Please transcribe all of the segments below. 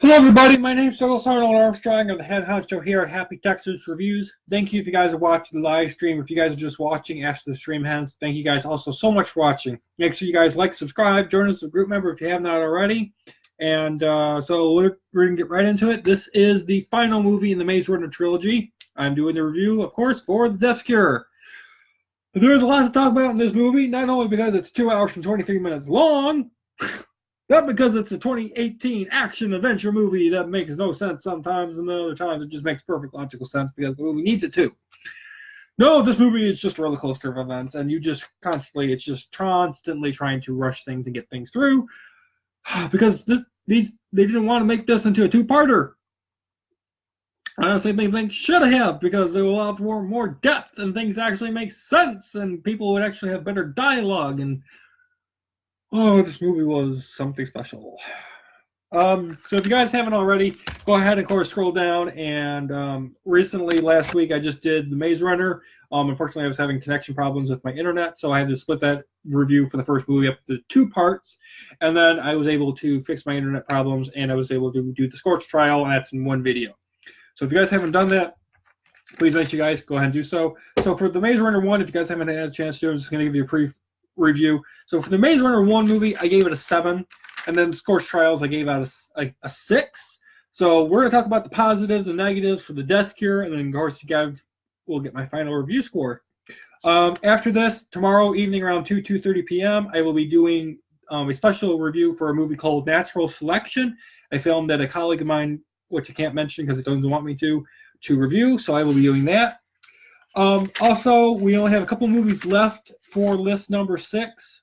Hello everybody, my name is Douglas Arnold Armstrong. I'm the head honcho here at Happy Texas Reviews. Thank you if you guys are watching the live stream. If you guys are just watching after the stream ends, thank you guys also so much for watching. Make sure you guys like, subscribe, join us as a group member if you have not already. And so we're going to get right into it. This is the final movie in the Maze Runner trilogy. I'm doing the review, of course, for The Death Cure. There's a lot to talk about in this movie, not only because it's 2 hours and 23 minutes long, Not because it's a 2018 action adventure movie that makes no sense sometimes, and then other times it just makes perfect logical sense because the movie needs it to. No, this movie is just a roller coaster of events, and it's just constantly trying to rush things and get things through because they didn't want to make this into a two-parter. I honestly think they should have because it will allow for more depth and things actually make sense and people would actually have better dialogue and this movie was something special. So if you guys haven't already, go ahead and of course scroll down and recently last week I just did The Maze Runner. Unfortunately I was having connection problems with my internet, so I had to split that review for the first movie up to 2 parts, and then I was able to fix my internet problems and I was able to do the Scorch trial, and that's in one video. So if you guys haven't done that, please make sure you guys go ahead and do so. So for The Maze Runner 1, if you guys haven't had a chance to, I'm just going to give you a pre-review. So for The Maze Runner 1 movie, I gave it a 7. And then Scorch Trials, I gave out a 6. So we're going to talk about the positives and negatives for the Death Cure, and then of course you guys will get my final review score. After this, tomorrow evening around 2:30 p.m., I will be doing a special review for a movie called Natural Selection, a film that a colleague of mine, which I can't mention because it doesn't want me to review, so I will be doing that. Also, we only have a couple movies left for list number 6.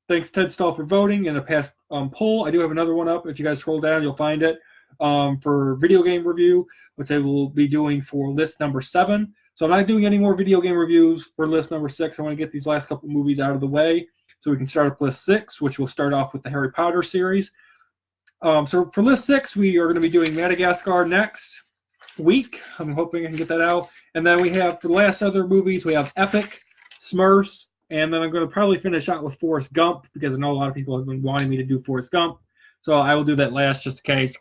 Thanks, Ted Stahl, for voting in a past poll. I do have another one up. If you guys scroll down, you'll find it for video game review, which I will be doing for list number 7. So I'm not doing any more video game reviews for list number 6. I want to get these last couple movies out of the way so we can start up list 6, which will start off with the Harry Potter series. So for list 6, we are going to be doing Madagascar next week. I'm hoping I can get that out. And then we have, for the last other movies, we have Epic, Smurfs, and then I'm going to probably finish out with Forrest Gump because I know a lot of people have been wanting me to do Forrest Gump. So I will do that last just in case.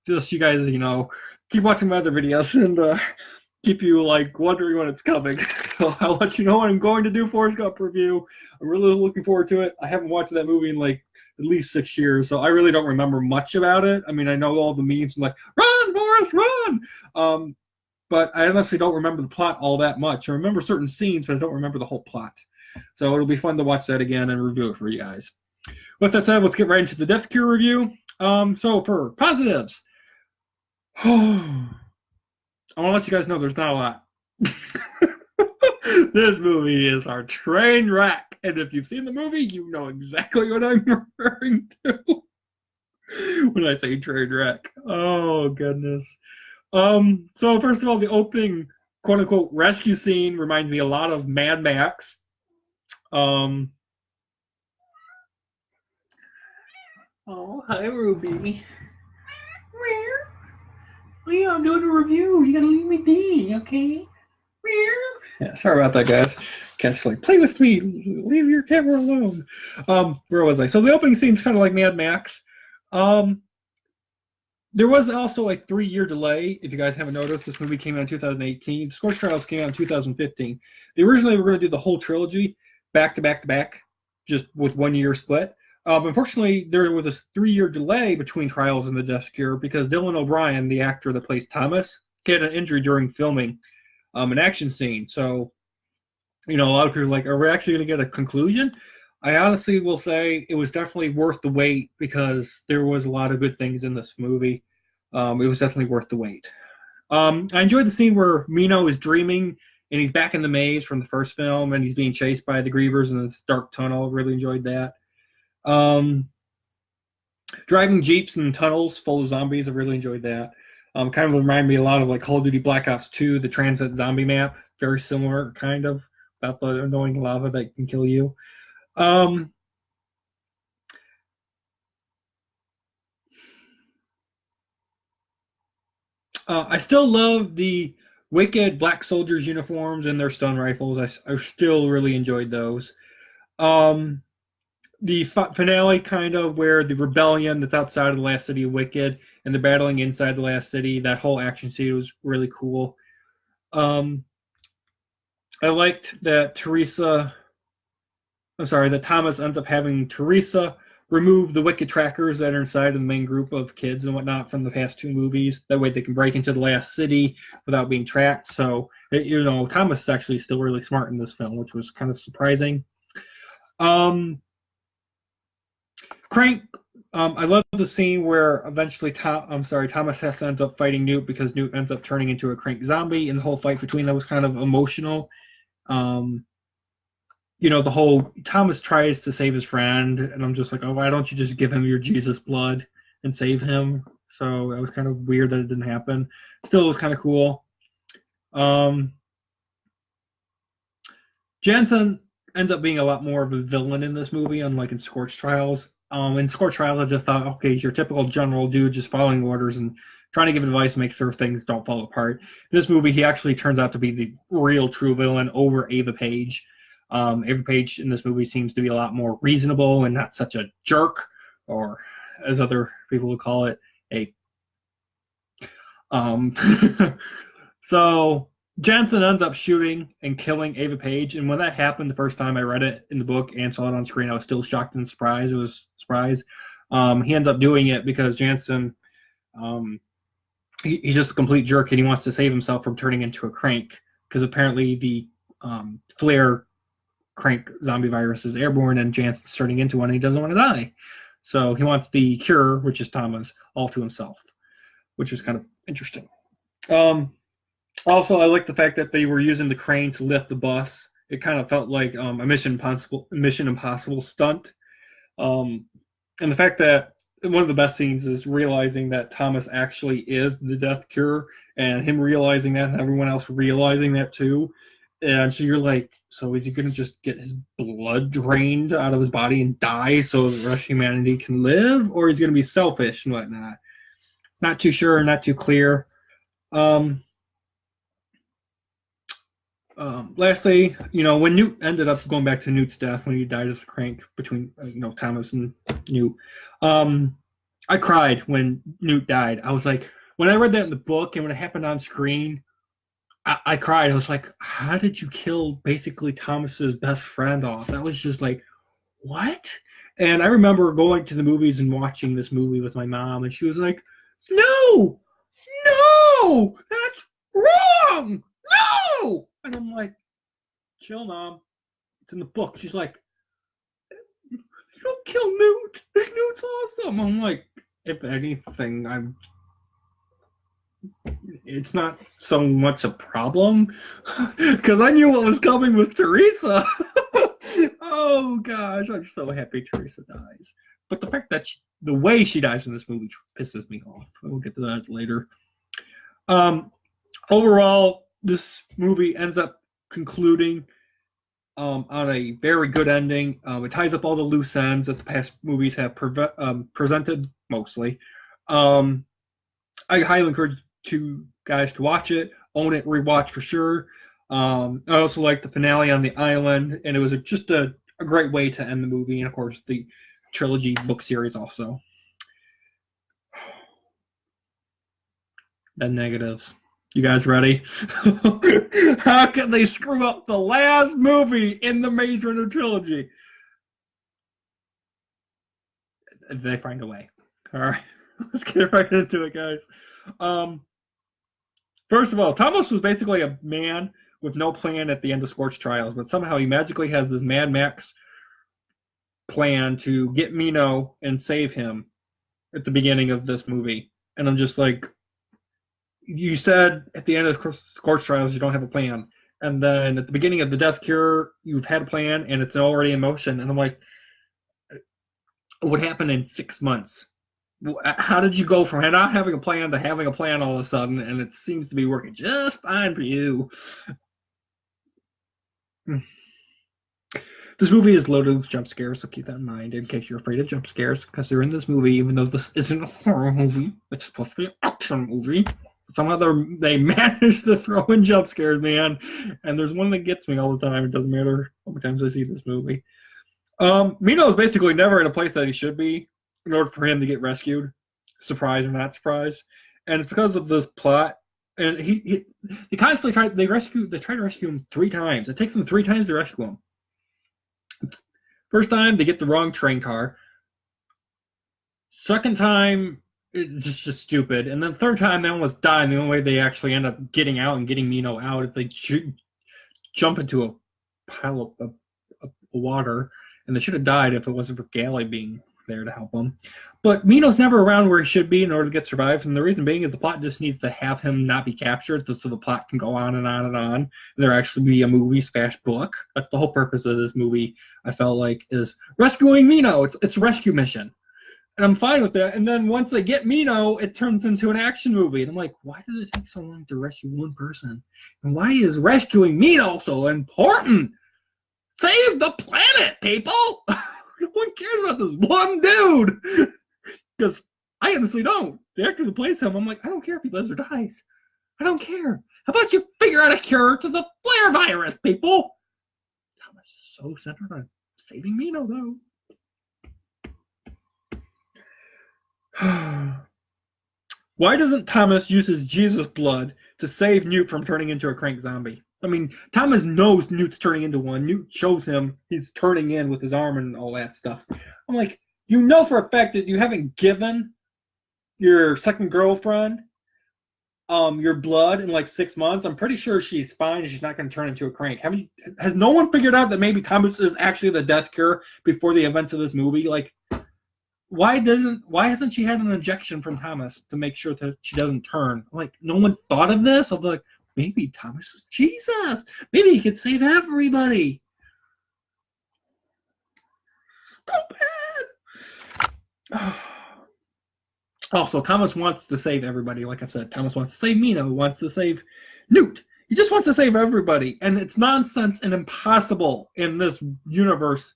Just you guys, keep watching my other videos and keep you wondering when it's coming. So I'll let you know when I'm going to do Forrest Gump review. I'm really looking forward to it. I haven't watched that movie in at least 6 years, so I really don't remember much about it. I mean, I know all the memes and run, Forrest, run! But I honestly don't remember the plot all that much. I remember certain scenes, but I don't remember the whole plot. So it'll be fun to watch that again and review it for you guys. With that said, let's get right into the Death Cure review. So for positives, I want to let you guys know there's not a lot. This movie is our train wreck, and if you've seen the movie, you know exactly what I'm referring to when I say train wreck. Oh goodness. So first of all, the opening quote-unquote rescue scene reminds me a lot of Mad Max. Oh, hi, Ruby. Yeah, I'm doing a review. You gotta leave me be, okay? Yeah, sorry about that, guys. Cat's play with me. Leave your camera alone. Where was I? So the opening scene's kind of like Mad Max. There was also a 3-year delay. If you guys haven't noticed, this movie came out in 2018. Scorch Trials came out in 2015. They originally were going to do the whole trilogy back to back to back, just with 1 year split. Unfortunately, there was a 3-year delay between Trials and the Death Cure because Dylan O'Brien, the actor that plays Thomas, had an injury during filming an action scene. So, a lot of people are are we actually going to get a conclusion? I honestly will say it was definitely worth the wait because there was a lot of good things in this movie. It was definitely worth the wait. I enjoyed the scene where Mino is dreaming and he's back in the maze from the first film and he's being chased by the Grievers in this dark tunnel. Really enjoyed that. Driving jeeps in tunnels full of zombies. I really enjoyed that. Kind of reminded me a lot of Call of Duty Black Ops 2, the Transit zombie map. Very similar, kind of, about the annoying lava that can kill you. I still love the Wicked Black Soldiers uniforms and their stun rifles. I still really enjoyed those. The finale, kind of, where the rebellion that's outside of the last city of Wicked and they're battling inside the last city, that whole action scene was really cool. I liked that Thomas ends up having Teresa remove the Wicked trackers that are inside of the main group of kids and whatnot from the past 2 movies. That way they can break into the last city without being tracked. So, Thomas is actually still really smart in this film, which was kind of surprising. Crank I love the scene where eventually Thomas has to end up fighting Newt because Newt ends up turning into a crank zombie, and the whole fight between them was kind of emotional. Um, the whole Thomas tries to save his friend, and I'm just like, oh, why don't you just give him your Jesus blood and save him? So it was kind of weird that it didn't happen. Still, it was kind of cool. Um, Jansen ends up being a lot more of a villain in this movie, unlike in Scorch Trials. In Scorch Trials, I just thought, okay, he's your typical general dude just following orders and trying to give advice and make sure things don't fall apart. In this movie, he actually turns out to be the real true villain over Ava Page. Ava Page in this movie seems to be a lot more reasonable and not such a jerk, or as other people would call it, a um, so Jansen ends up shooting and killing Ava Page, and when that happened the first time I read it in the book and saw it on screen, I was still shocked and surprised. It was a surprise. He ends up doing it because Jansen, um, he's just a complete jerk and he wants to save himself from turning into a crank because apparently the flare crank zombie virus is airborne and Jansen's turning into one and he doesn't want to die. So he wants the cure, which is Thomas, all to himself, which is kind of interesting. Also, I like the fact that they were using the crane to lift the bus. It kind of felt like a Mission Impossible stunt. And the fact that one of the best scenes is realizing that Thomas actually is the death cure, and him realizing that, and everyone else realizing that too. And so you're like, so is he going to just get his blood drained out of his body and die so the rest of humanity can live, or is he going to be selfish and whatnot? Not too sure, not too clear. Lastly, when Newt ended up going back to Newt's death when he died as a crank between Thomas and Newt, I cried when Newt died. I was like, when I read that in the book and when it happened on screen, I cried. I was like, how did you kill basically Thomas's best friend off? That was just like, what? And I remember going to the movies and watching this movie with my mom, and she was like, no, no, that's wrong, no. And I'm like, chill, Mom. It's in the book. She's like, you don't kill Newt. Newt's awesome. I'm like, if anything, it's not so much a problem because I knew what was coming with Teresa. Oh gosh, I'm so happy Teresa dies. But the fact that the way she dies in this movie pisses me off. We'll get to that later. Overall, this movie ends up concluding on a very good ending. It ties up all the loose ends that the past movies have presented mostly. I highly encourage you guys to watch it, own it, rewatch for sure. I also like the finale on the island, and it was just a great way to end the movie, and of course the trilogy book series also. The negatives. You guys ready? How can they screw up the last movie in the Maze Runner trilogy? They find a way. All right, let's get right into it, guys. First of all, Thomas was basically a man with no plan at the end of Scorch Trials, but somehow he magically has this Mad Max plan to get Mino and save him at the beginning of this movie. And I'm just like, you said at the end of Scorch Trials you don't have a plan, and then at the beginning of the Death Cure you've had a plan and it's already in motion. And I'm like, what happened in 6 months? How did you go from not having a plan to having a plan all of a sudden, and it seems to be working just fine for you? This movie is loaded with jump scares, so keep that in mind in case you're afraid of jump scares, because they're in this movie, even though this isn't a horror movie. It's supposed to be an action movie. Somehow they manage to throw in jump scares, man. And there's one that gets me all the time. It doesn't matter how many times I see this movie. Mino is basically never in a place that he should be in order for him to get rescued. Surprise or not surprise. And it's because of this plot. And he constantly try to rescue him 3 times. It takes them 3 times to rescue him. First time, they get the wrong train car. Second time, it's just stupid. And then third time, they almost die. And the only way they actually end up getting out and getting Mino out is they jump into a pile of water. And they should have died if it wasn't for Gally being there to help them. But Mino's never around where he should be in order to get survived, and the reason being is the plot just needs to have him not be captured, so the plot can go on and on and on. And there actually be a movie / book. That's the whole purpose of this movie. I felt like is rescuing Mino. It's a rescue mission, and I'm fine with that. And then once they get Mino, it turns into an action movie, and I'm like, why does it take so long to rescue one person? And why is rescuing Mino so important? Save the planet, people! No one cares about this one dude. Because I honestly don't. The actor that plays him, I'm like, I don't care if he lives or dies. I don't care. How about you figure out a cure to the flare virus, people? Thomas is so centered on saving Mino, though. Why doesn't Thomas use his Jesus blood to save Newt from turning into a crank zombie? I mean, Thomas knows Newt's turning into one. Newt shows him he's turning in with his arm and all that stuff. I'm like, you know for a fact that you haven't given your second girlfriend your blood in like 6 months. I'm pretty sure she's fine and she's not going to turn into a crank. Has no one figured out that maybe Thomas is actually the death cure before the events of this movie? Like, why hasn't she had an injection from Thomas to make sure that she doesn't turn? Like, no one thought of this? Of like, maybe Thomas is Jesus. Maybe he could save everybody. Stupid. Also, Thomas wants to save everybody. Like I said, Thomas wants to save Mino, wants to save Newt. He just wants to save everybody. And it's nonsense and impossible in this universe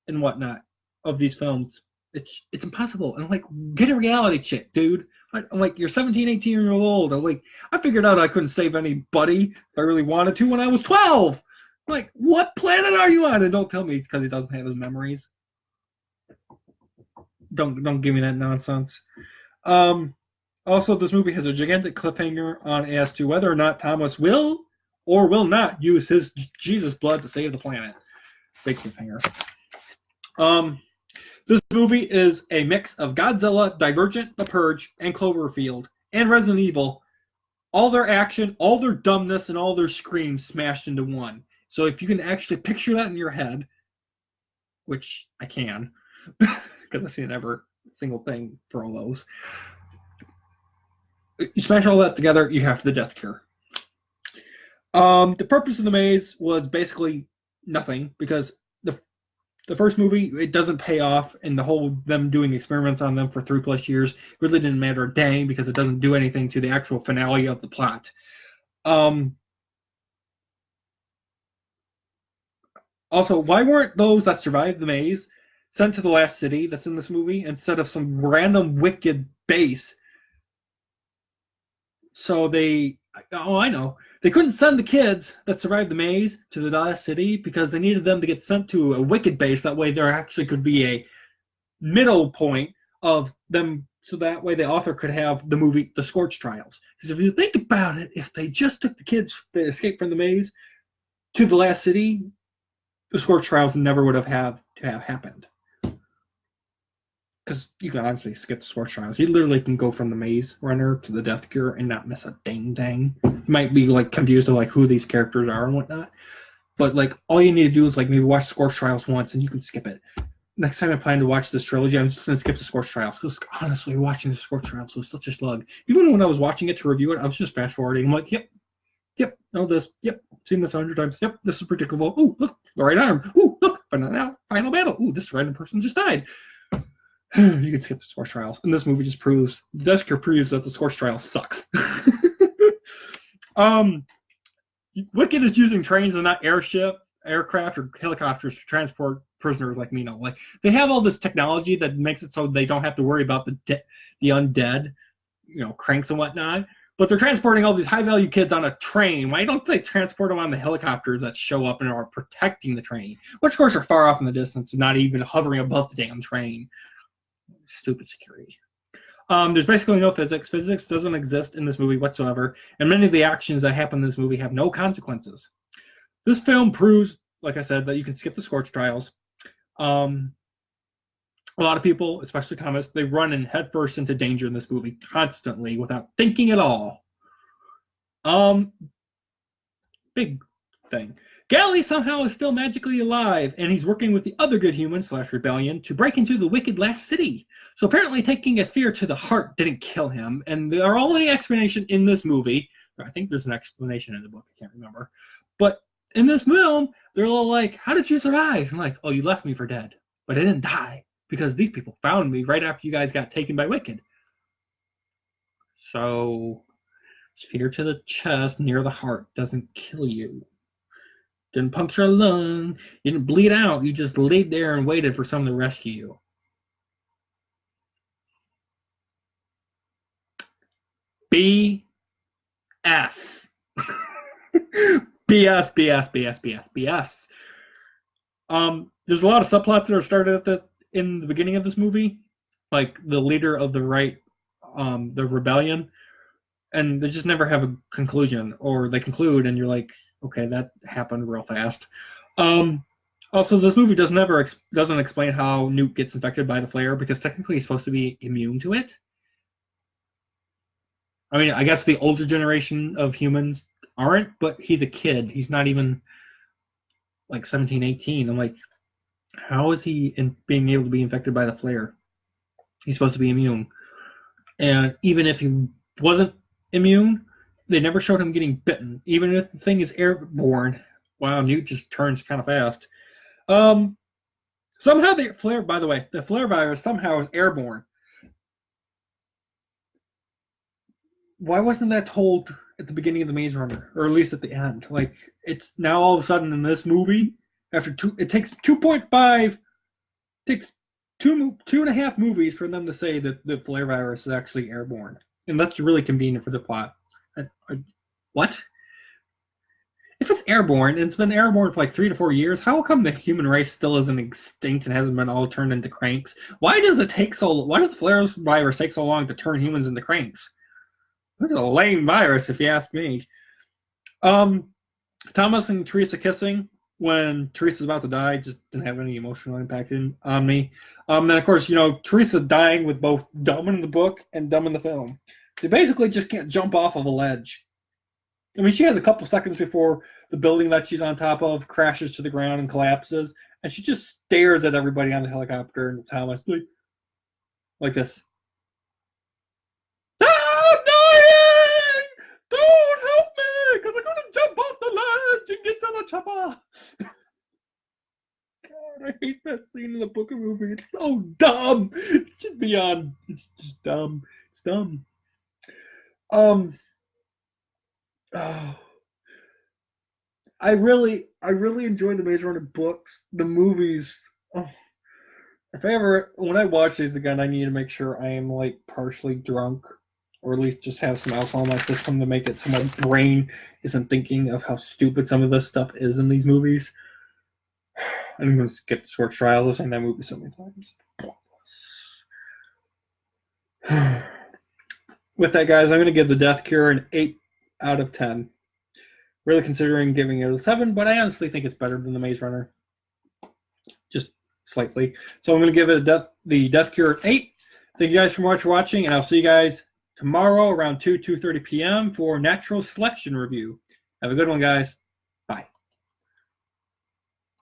and whatnot of these films. It's impossible. And I'm like, get a reality check, dude. I'm like, you're 17, 18 years old. I'm like, I figured out I couldn't save anybody if I really wanted to when I was 12. I'm like, what planet are you on? And don't tell me it's because he doesn't have his memories. Don't give me that nonsense. Also, this movie has a gigantic cliffhanger on as to whether or not Thomas will or will not use his Jesus blood to save the planet. Big cliffhanger. This movie is a mix of Godzilla, Divergent, The Purge, and Cloverfield, and Resident Evil. All their action, all their dumbness, and all their screams smashed into one. So if you can actually picture that in your head, which I can, because I've seen every single thing for all those. You smash all that together, you have the death cure. The purpose of the maze was basically nothing, because the first movie, it doesn't pay off, and the whole them doing experiments on them for 3+ years really didn't matter a dang, because it doesn't do anything to the actual finale of the plot. Also, why weren't those that survived the maze sent to the last city that's in this movie instead of some random wicked base? So I know. They couldn't send the kids that survived the maze to the last city because they needed them to get sent to a wicked base. That way there actually could be a middle point of them, so that way the author could have the movie The Scorch Trials. Because if you think about it, if they just took the kids that escaped from the maze to the last city, The Scorch Trials never would have happened. Because you can honestly skip the Scorch Trials. You literally can go from the Maze Runner to the Death Cure and not miss a dang thing. You might be like confused of like who these characters are and whatnot, but like all you need to do is like maybe watch Scorch Trials once and you can skip it. Next time I plan to watch this trilogy, I'm just gonna skip the Scorch Trials because honestly, watching the Scorch Trials was such a slug. Even when I was watching it to review it, I was just fast forwarding. I'm like, yep, know this, yep, seen this 100 times. Yep, this is predictable. Ooh, look, the right arm. Ooh, look, but now final battle. Ooh, this random person just died. You can skip the Scorch Trials. And this movie just proves, Death Cure proves that the Scorch Trials sucks. Wicked is using trains and not aircraft, or helicopters to transport prisoners like Mino. Like, they have all this technology that makes it so they don't have to worry about the undead, cranks and whatnot. But they're transporting all these high-value kids on a train. Why don't they transport them on the helicopters that show up and are protecting the train? Which, of course, are far off in the distance and not even hovering above the damn train. Stupid security. There's basically no physics. Physics doesn't exist in this movie whatsoever, and many of the actions that happen in this movie have no consequences. This film proves, like I said, that you can skip the Scorch Trials. A lot of people, especially Thomas, they run in headfirst into danger in this movie constantly without thinking at all. Big thing. Gally somehow is still magically alive, and he's working with the other good humans / rebellion to break into the wicked last city. So apparently taking a sphere to the heart didn't kill him, and there are only explanation in this movie. I think there's an explanation in the book, I can't remember. But in this film, they're all like, how did you survive? I'm like, oh, you left me for dead. But I didn't die, because these people found me right after you guys got taken by Wicked. So, sphere to the chest near the heart doesn't kill you. Didn't puncture a lung. You didn't bleed out. You just laid there and waited for someone to rescue you. BS. BS, BS, BS, BS, BS. There's a lot of subplots that are started in the beginning of this movie, like the leader of the right, the rebellion, and they just never have a conclusion, or they conclude and you're like, okay, that happened real fast. Also, this movie doesn't explain how Newt gets infected by the flare, because technically he's supposed to be immune to it. I mean, I guess the older generation of humans aren't, but he's a kid. He's not even like 17, 18. I'm like, how is he being able to be infected by the flare? He's supposed to be immune. And even if he wasn't immune, they never showed him getting bitten. Even if the thing is airborne, wow, Newt just turns kind of fast. Somehow the flare, by the way, the flare virus somehow is airborne. Why wasn't that told at the beginning of the Maze Runner, or at least at the end? Like, it's now all of a sudden in this movie, it takes 2.5, takes two and a half movies for them to say that the flare virus is actually airborne, and that's really convenient for the plot. What? If it's airborne, and it's been airborne for like 3 to 4 years, how come the human race still isn't extinct and hasn't been all turned into cranks? Why does the flare virus take so long to turn humans into cranks? This is a lame virus, if you ask me. Thomas and Teresa kissing when Teresa's about to die just didn't have any emotional impact on me. Then, of course, Teresa dying with both dumb in the book and dumb in the film. They basically just can't jump off of a ledge. I mean, she has a couple seconds before the building that she's on top of crashes to the ground and collapses, and she just stares at everybody on the helicopter and Thomas like this. I'm dying! Don't help me, because I'm going to jump off the ledge and get to the chopper. God, I hate that scene in the book of movie. It's so dumb. It should be on. It's just dumb. It's dumb. I really enjoy the Maze Runner books. The movies. When I watch these again, I need to make sure I am like partially drunk, or at least just have some alcohol in my system to make it so my brain isn't thinking of how stupid some of this stuff is in these movies. I'm going to skip the Sword Trial. I've seen that movie so many times. With that, guys, I'm going to give The Death Cure an 8 out of 10. Really considering giving it a 7, but I honestly think it's better than The Maze Runner. Just slightly. So I'm going to give it The Death Cure an 8. Thank you guys so much for watching, and I'll see you guys tomorrow around 2:30 p.m. for Natural Selection Review. Have a good one, guys.